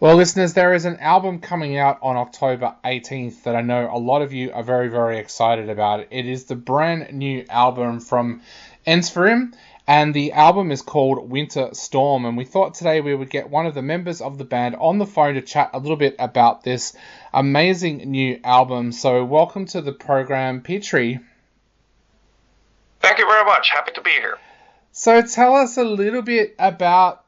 Well, listeners, there is an album coming out on October 18th that I know a lot of you are very, very excited about. It is the brand new album from Ensiferum, and the album is called Winter Storm. And we thought today we would get one of the members of the band on the phone to chat a little bit about this amazing new album. So, welcome to the program, Petrie. Thank you very much. Happy to be here. So tell us a little bit about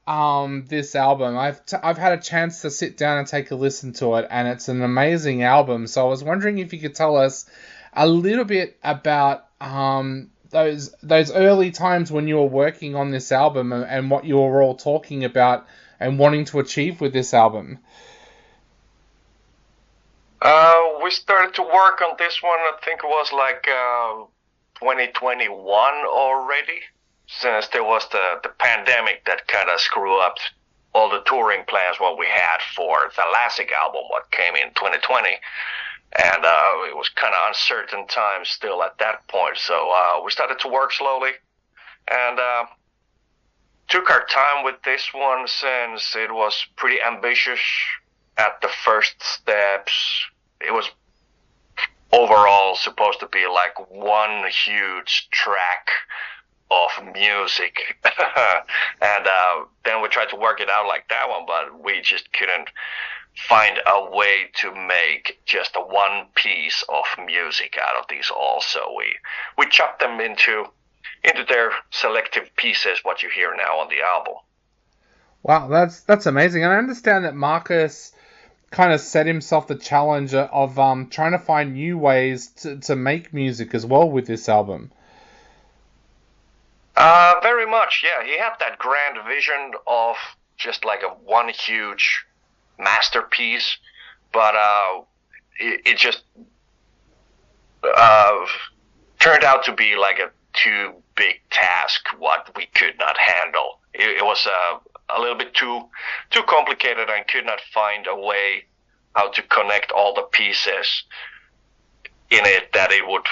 this album. I've had a chance to sit down and take a listen to it, and it's an amazing album. So I was wondering if you could tell us a little bit about those early times when you were working on this album and what you were all talking about and wanting to achieve with this album. We started to work on this one, I think it was like 2021 already, since there was the pandemic that kind of screwed up all the touring plans what we had for the Thalassic album, what came in 2020. And it was kind of uncertain times still at that point. So we started to work slowly and took our time with this one since it was pretty ambitious at the first steps. It was overall supposed to be like one huge track of music. And then we tried to work it out like that one, but we just couldn't find a way to make just a one piece of music out of these all. So we chopped them into their selective pieces, what you hear now on the album. Wow, that's amazing. And I understand that Marcus kind of set himself the challenge of trying to find new ways to make music as well with this album. Very much, yeah. He had that grand vision of just like a one huge masterpiece, but it just uh, turned out to be like a too big task what we could not handle. It was a little bit too complicated and could not find a way how to connect all the pieces in it that it would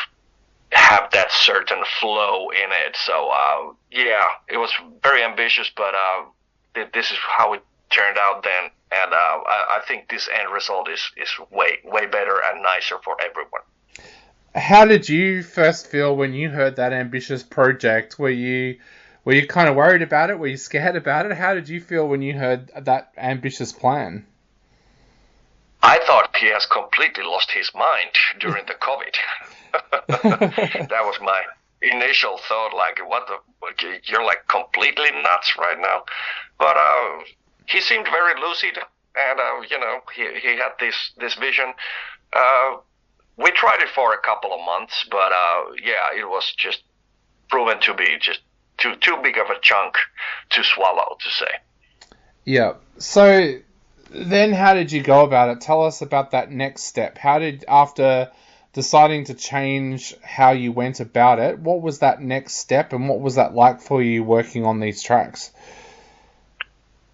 have that certain flow in it. So yeah, it was very ambitious, but this is how it turned out then, and I think this end result is way better and nicer for everyone. How did you first feel when you heard that ambitious project? Were you kind of worried about it? Were you scared about it? How did you feel when you heard that ambitious plan? I thought he has completely lost his mind during the COVID. That was my initial thought, like, you're like completely nuts right now. But he seemed very lucid, and he had this vision. We tried it for a couple of months, but yeah, it was just proven to be just too big of a chunk to swallow, to say. Yeah. So then how did you go about it? Tell us about that next step. After deciding to change how you went about it, what was that next step and what was that like for you working on these tracks?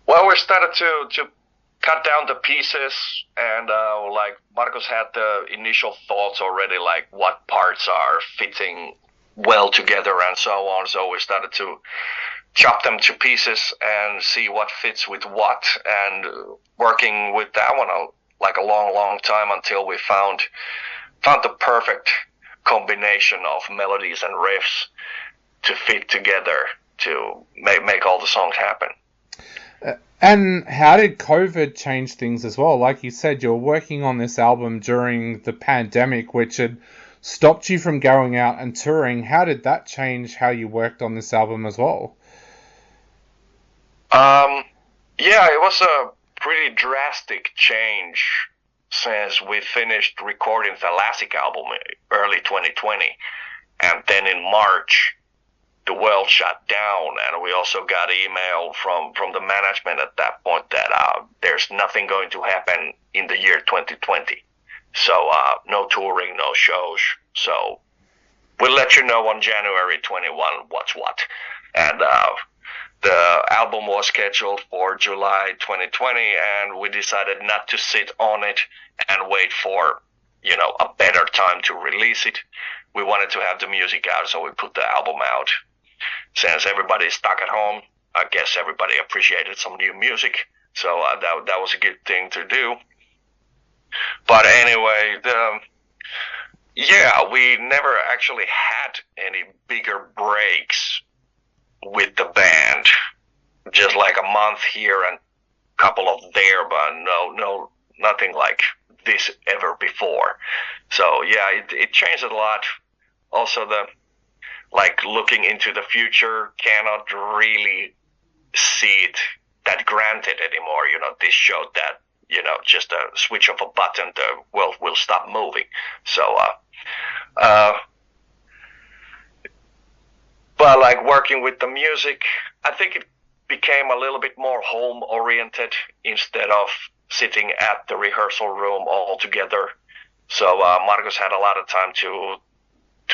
Well, we started to cut down the pieces, and like Marcos had the initial thoughts already, like what parts are fitting well together and so on. So we started to chop them to pieces and see what fits with what, and working with that one like a long time until we found the perfect combination of melodies and riffs to fit together to make all the songs happen. And how did COVID change things as well? Like you said, you're working on this album during the pandemic, which had stopped you from going out and touring. How did that change how you worked on this album as well? Yeah, it was a pretty drastic change since we finished recording the Thalassic album early 2020, and then in March the world shut down, and we also got email from the management at that point that there's nothing going to happen in the year 2020. So no touring, no shows. So we'll let you know on January 21 what's what. And the album was scheduled for July 2020, and we decided not to sit on it and wait for, a better time to release it. We wanted to have the music out, so we put the album out. Since everybody's stuck at home, I guess everybody appreciated some new music. So that was a good thing to do. But anyway, we never actually had any bigger breaks with the band. Just like a month here and a couple of there, but no, nothing like this ever before. So yeah, it changed a lot. Also, the like looking into the future, cannot really see it that granted anymore. This showed that just a switch of a button, the world will stop moving. So but like working with the music, I think it became a little bit more home oriented instead of sitting at the rehearsal room all together. So Marcus had a lot of time to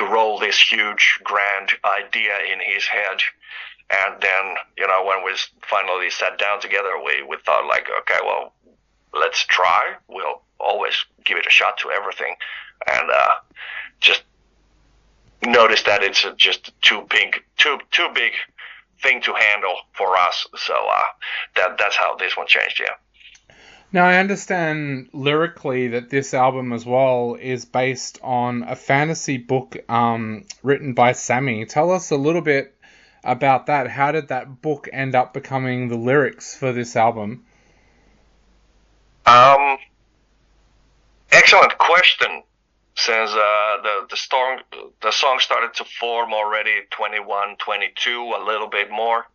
roll this huge grand idea in his head. And then, when we finally sat down together, we thought like, okay, well, let's try. We'll always give it a shot to everything. And just noticed that it's just too big thing to handle for us. So that's how this one changed, yeah. Now, I understand lyrically that this album as well is based on a fantasy book written by Sammy. Tell us a little bit about that. How did that book end up becoming the lyrics for this album? Excellent question. Since the song started to form already 21, 22, a little bit more.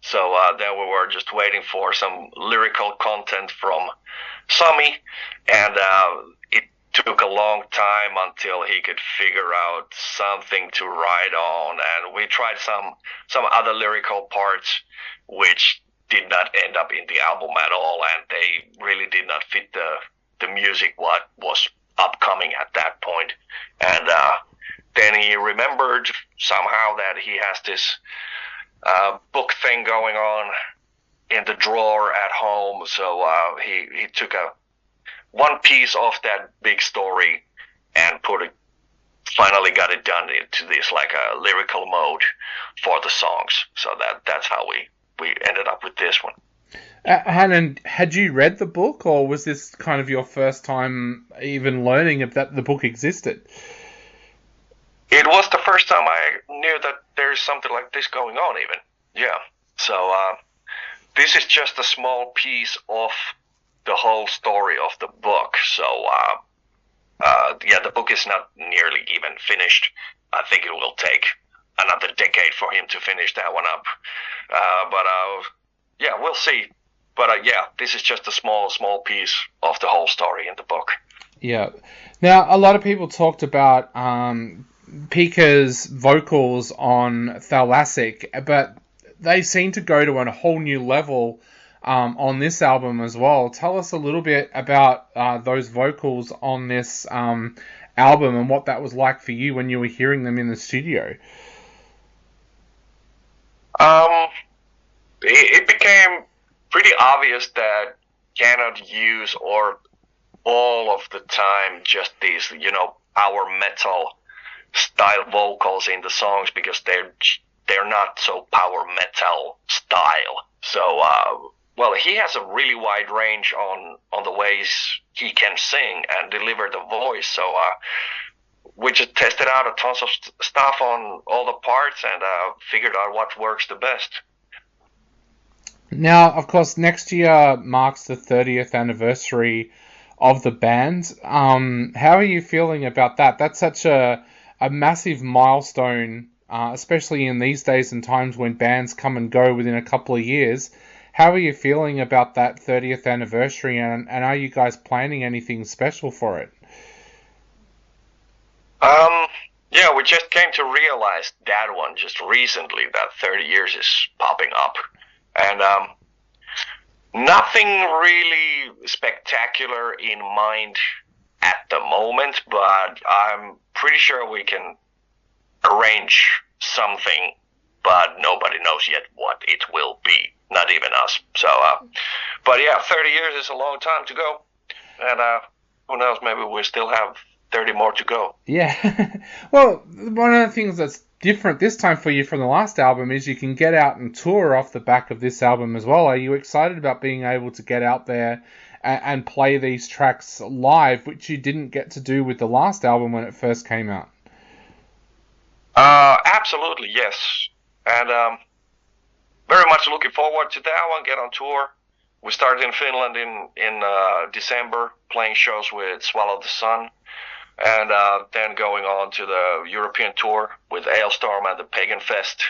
So then we were just waiting for some lyrical content from Sami, and it took a long time until he could figure out something to write on, and we tried some other lyrical parts which did not end up in the album at all, and they really did not fit the music what was upcoming at that point. And then he remembered somehow that he has this book thing going on in the drawer at home. So he took one piece of that big story and finally got it done into this like a lyrical mode for the songs. So that's how we ended up with this one. Hannon, had you read the book, or was this kind of your first time even learning that the book existed? It was the first time I knew that there's something like this going on even. Yeah. So this is just a small piece of the whole story of the book. So the book is not nearly even finished. I think it will take another decade for him to finish that one up. But we'll see. But this is just a small piece of the whole story in the book. Yeah. Now, a lot of people talked about Pekka's vocals on Thalassic, but they seem to go to a whole new level on this album as well. Tell us a little bit about those vocals on this album and what that was like for you when you were hearing them in the studio. It became pretty obvious that cannot use or all of the time just these, power metal style vocals in the songs, because they're not so power metal style. So, he has a really wide range on the ways he can sing and deliver the voice. So, we just tested out a tons of stuff on all the parts and figured out what works the best. Now, of course, next year marks the 30th anniversary of the band. How are you feeling about that? That's such a massive milestone, especially in these days and times when bands come and go within a couple of years. How are you feeling about that 30th anniversary, and are you guys planning anything special for it? We just came to realize that one just recently, that 30 years is popping up. And nothing really spectacular in mind at the moment, but I'm pretty sure we can arrange something, but nobody knows yet what it will be, not even us. So, 30 years is a long time to go, and who knows, maybe we still have 30 more to go. Yeah. Well, one of the things that's different this time for you from the last album is you can get out and tour off the back of this album as well. Are you excited about being able to get out there and play these tracks live, which you didn't get to do with the last album when it first came out? Absolutely, yes. And very much looking forward to that one, get on tour. We started in Finland in December, playing shows with Swallow the Sun, and then going on to the European tour with Ailstorm and the Pagan Fest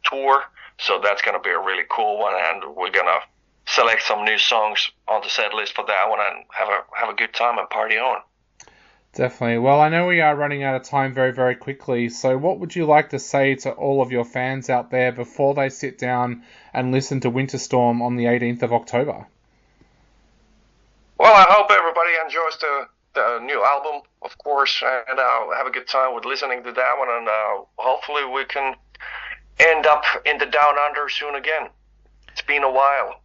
tour. So that's going to be a really cool one, and we're going to select some new songs on the set list for that one and have a good time and party on. Definitely. Well, I know we are running out of time very, very quickly. So what would you like to say to all of your fans out there before they sit down and listen to Winterstorm on the 18th of October? Well, I hope everybody enjoys the new album, of course, and have a good time with listening to that one. And hopefully we can end up in the Down Under soon again. It's been a while.